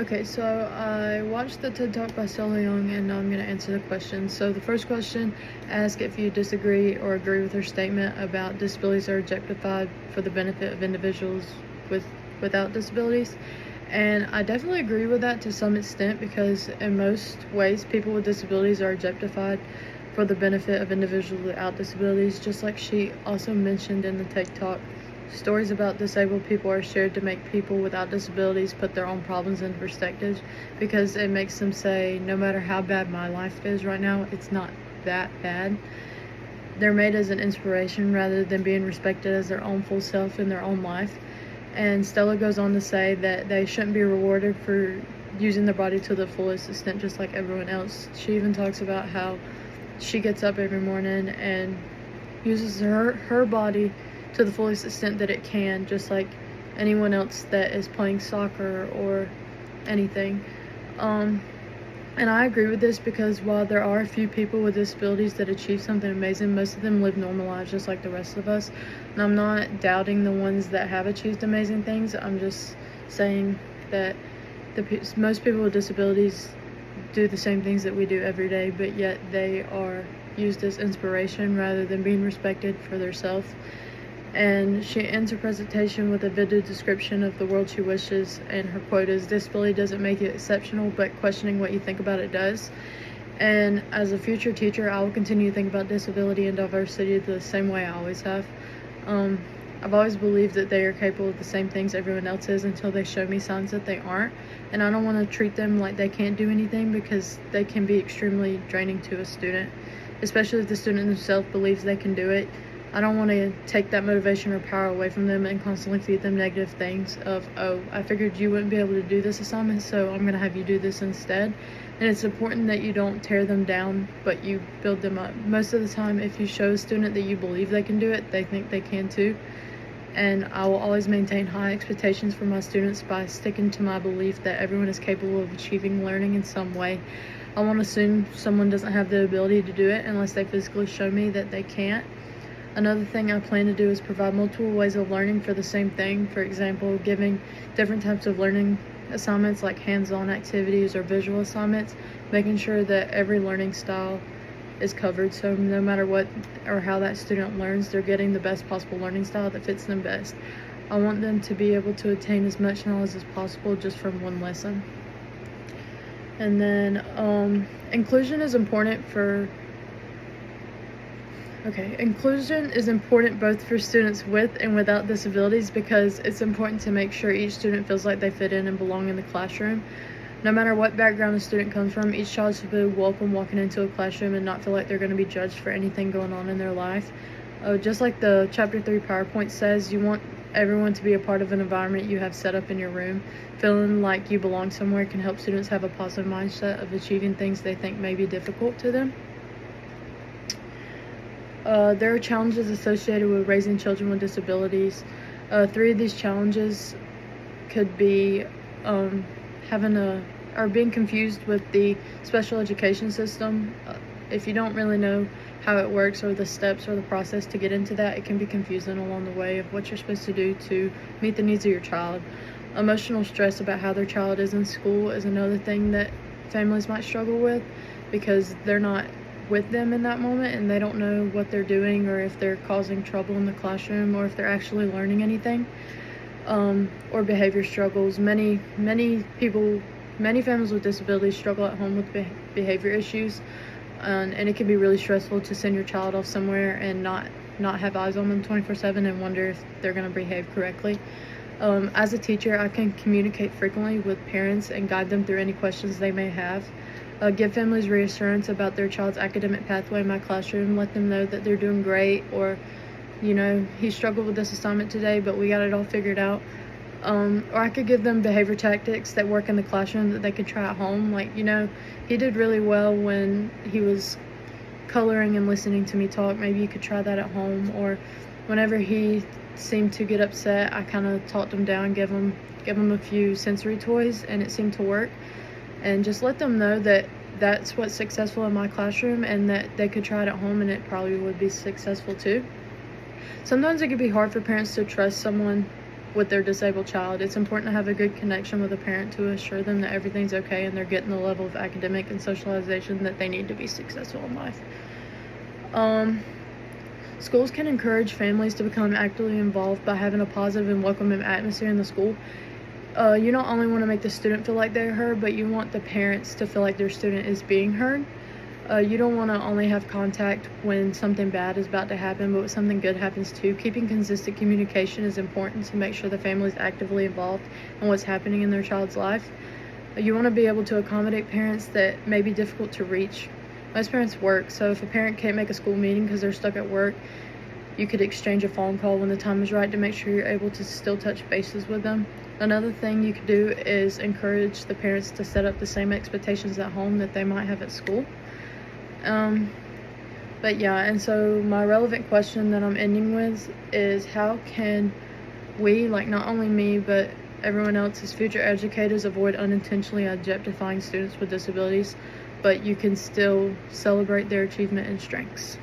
Okay, so I watched the TED Talk by Stella Young, and now I'm going to answer the question. So the first question asks if you disagree or agree with her statement about disabilities are objectified for the benefit of individuals without disabilities. And I definitely agree with that to some extent, because in most ways people with disabilities are objectified for the benefit of individuals without disabilities. Just like she also mentioned in the TED Talk, stories about disabled people are shared to make people without disabilities put their own problems into perspective, because it makes them say, no matter how bad my life is right now, it's not that bad. They're made as an inspiration rather than being respected as their own full self in their own life. And Stella goes on to say that they shouldn't be rewarded for using their body to the fullest extent, just like everyone else. She even talks about how she gets up every morning and uses her body to the fullest extent that it can, just like anyone else that is playing soccer or anything. And I agree with this, because while there are a few people with disabilities that achieve something amazing, most of them live normal lives just like the rest of us. And I'm not doubting the ones that have achieved amazing things. I'm just saying that most people with disabilities do the same things that we do every day, but yet they are used as inspiration rather than being respected for their self. And she ends her presentation with a vivid description of the world she wishes, and her quote is, "Disability doesn't make it exceptional, but questioning what you think about it does." And as a future teacher, I will continue to think about disability and diversity the same way I always have. I've always believed that they are capable of the same things everyone else is until they show me signs that they aren't. And I don't want to treat them like they can't do anything, because they can be extremely draining to a student, especially if the student themselves believes they can do it. I don't want to take that motivation or power away from them and constantly feed them negative things of, oh, I figured you wouldn't be able to do this assignment, so I'm going to have you do this instead. And it's important that you don't tear them down, but you build them up. Most of the time, if you show a student that you believe they can do it, they think they can too. And I will always maintain high expectations for my students by sticking to my belief that everyone is capable of achieving learning in some way. I won't assume someone doesn't have the ability to do it unless they physically show me that they can't. Another thing I plan to do is provide multiple ways of learning for the same thing. For example, giving different types of learning assignments like hands-on activities or visual assignments, making sure that every learning style is covered, so no matter what or how that student learns, they're getting the best possible learning style that fits them best. I want them to be able to attain as much knowledge as possible just from one lesson. And then inclusion is important both for students with and without disabilities, because it's important to make sure each student feels like they fit in and belong in the classroom. No matter what background a student comes from, each child should feel welcome walking into a classroom and not feel like they're going to be judged for anything going on in their life. Just like the Chapter 3 PowerPoint says, you want everyone to be a part of an environment you have set up in your room. Feeling like you belong somewhere can help students have a positive mindset of achieving things they think may be difficult to them. There are challenges associated with raising children with disabilities. 3 of these challenges could be being confused with the special education system. If you don't really know how it works or the steps or the process to get into that, it can be confusing along the way of what you're supposed to do to meet the needs of your child. Emotional stress about how their child is in school is another thing that families might struggle with, because they're not with them in that moment and they don't know what they're doing, or if they're causing trouble in the classroom, or if they're actually learning anything. Or behavior struggles. Many families with disabilities struggle at home with behavior issues, and it can be really stressful to send your child off somewhere and not have eyes on them 24/7 and wonder if they're going to behave correctly. As a teacher, I can communicate frequently with parents and guide them through any questions they may have. Give families reassurance about their child's academic pathway in my classroom. Let them know that they're doing great, or he struggled with this assignment today, but we got it all figured out. Or I could give them behavior tactics that work in the classroom that they could try at home. Like, he did really well when he was coloring and listening to me talk. Maybe you could try that at home. Or whenever he seemed to get upset, I kind of talked him down, give him a few sensory toys, and it seemed to work. And just let them know that that's what's successful in my classroom, and that they could try it at home and it probably would be successful too. Sometimes it can be hard for parents to trust someone with their disabled child. It's important to have a good connection with a parent to assure them that everything's okay and they're getting the level of academic and socialization that they need to be successful in life. Schools can encourage families to become actively involved by having a positive and welcoming atmosphere in the school. You don't only want to make the student feel like they're heard, but you want the parents to feel like their student is being heard. You don't want to only have contact when something bad is about to happen, but when something good happens too. Keeping consistent communication is important to make sure the family is actively involved in what's happening in their child's life. You want to be able to accommodate parents that may be difficult to reach. Most parents work, so if a parent can't make a school meeting because they're stuck at work, you could exchange a phone call when the time is right to make sure you're able to still touch bases with them. Another thing you could do is encourage the parents to set up the same expectations at home that they might have at school. But yeah, and so my relevant question that I'm ending with is, how can we, like not only me, but everyone else as future educators, avoid unintentionally objectifying students with disabilities, but you can still celebrate their achievement and strengths?